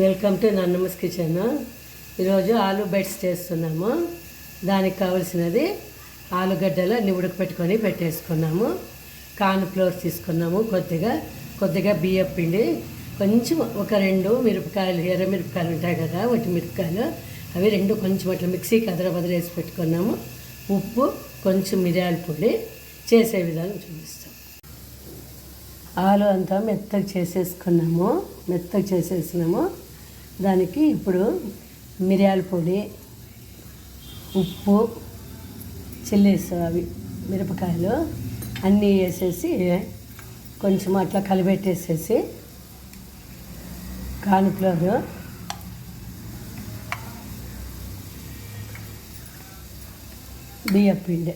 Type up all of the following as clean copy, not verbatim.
Welcome to నన్నమ్మస్ kitchen. ఈరోజు ఆలు bytes చేస్తున్నాము. దానికి కావాల్సినది ఆలుగడ్డలు అన్ని ఉడకపెట్టుకొని పెట్టేసుకున్నాము. కార్న్ ఫ్లోర్ తీసుకున్నాము, కొద్దిగా బియ్యం పిండి, కొంచెం ఒక 2 మిరపకాయలు, ఎర్ర మిరపకాయలు ఉంటాయి కదా, ఒట్టి మిరపకాయలు, అవి 2 కొంచెం అట్లా మిక్సీకి అదరబదరేసి పెట్టుకున్నాము. ఉప్పు, కొంచెం మిరియాల పొడి. చేసే విధానం చూపిస్తాం. ఆలు అంతా మెత్తగా చేసేసినాము. దానికి ఇప్పుడు మిరియాల పొడి, ఉప్పు, చిల్లీస్, అవి మిరపకాయలు అన్నీ వేసేసి కొంచెం అట్లా కలిపెట్టేసేసి కార్న్ ఫ్లోర్, బియ్యం పిండి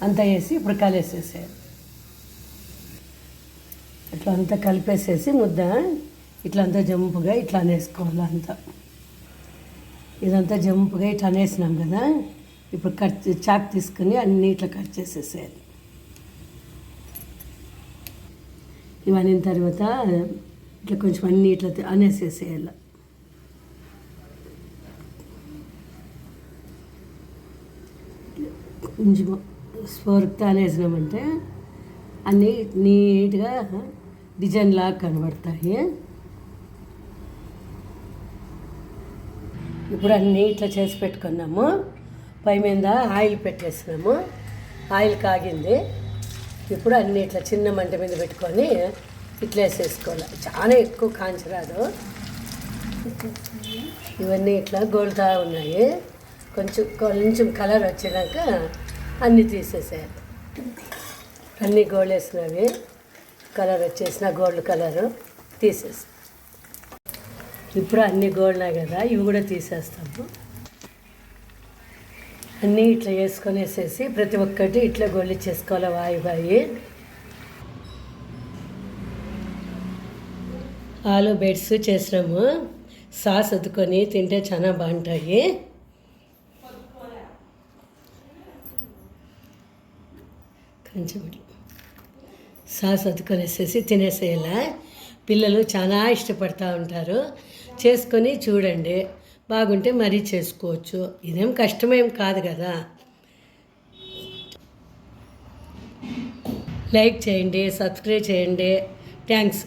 అంతా వేసి ఇప్పుడు కలిపేసేసేయాలి. ఇట్లా అంతా కలిపేసేసి ముద్ద ఇట్లా అంతా జంపుగా ఇట్లా అనేసుకోవాలి. అంతా ఇదంతా జంపుగా ఇట్లా అనేసినాం కదా, ఇప్పుడు చాక్ తీసుకుని అన్నీ ఇట్లా కట్ చేసేసేయాలి. ఇవన్నీ తర్వాత ఇట్లా కొంచెం అన్నీ ఇట్లా అనేసేసేయాలి. కొంచెం స్పోర్క్తో అనేసినామంటే అన్నీ నీట్గా డిజైన్ లాగా కనబడతాయి. ఇప్పుడు అన్నీ ఇట్లా చేసి పెట్టుకున్నాము. పై మీద ఆయిల్ పెట్టేసినాము. ఆయిల్ కాగింది. ఇప్పుడు అన్నీ ఇట్లా చిన్న మంట మీద పెట్టుకొని ఇట్లా వేసేసుకోవాలి. చాలా ఎక్కువ కాంచరాదు. ఇవన్నీ ఇట్లా గోల్తా ఉన్నాయి. కొంచెం కలర్ వచ్చినాక అన్నీ తీసేసేయాలి. అన్నీ గోల్డ్ వేసినవి, కలర్ వచ్చేసిన గోల్డ్ కలరు తీసేసి, ఇప్పుడు అన్నీ గోల్డ్నాయి కదా, ఇవి కూడా తీసేస్తాము. అన్నీ ఇట్లా వేసేసి ప్రతి ఒక్కటి ఇట్లా గోల్డ్ చేసుకోవాలి. వాయి ఆలు బైట్స్ చేసినాము. సాస్ అద్దుకొని తింటే చాలా బాగుంటాయి. కొంచెం సాస్ అద్దుకొనేసేసి తినేసేయాల. పిల్లలు చాలా ఇష్టపడతా ఉంటారు. చేసుకొని చూడండి, బాగుంటే మరీ చేసుకోవచ్చు. ఇదేం కష్టమేం కాదు కదా. లైక్ చేయండి, సబ్స్క్రైబ్ చేయండి. థ్యాంక్స్.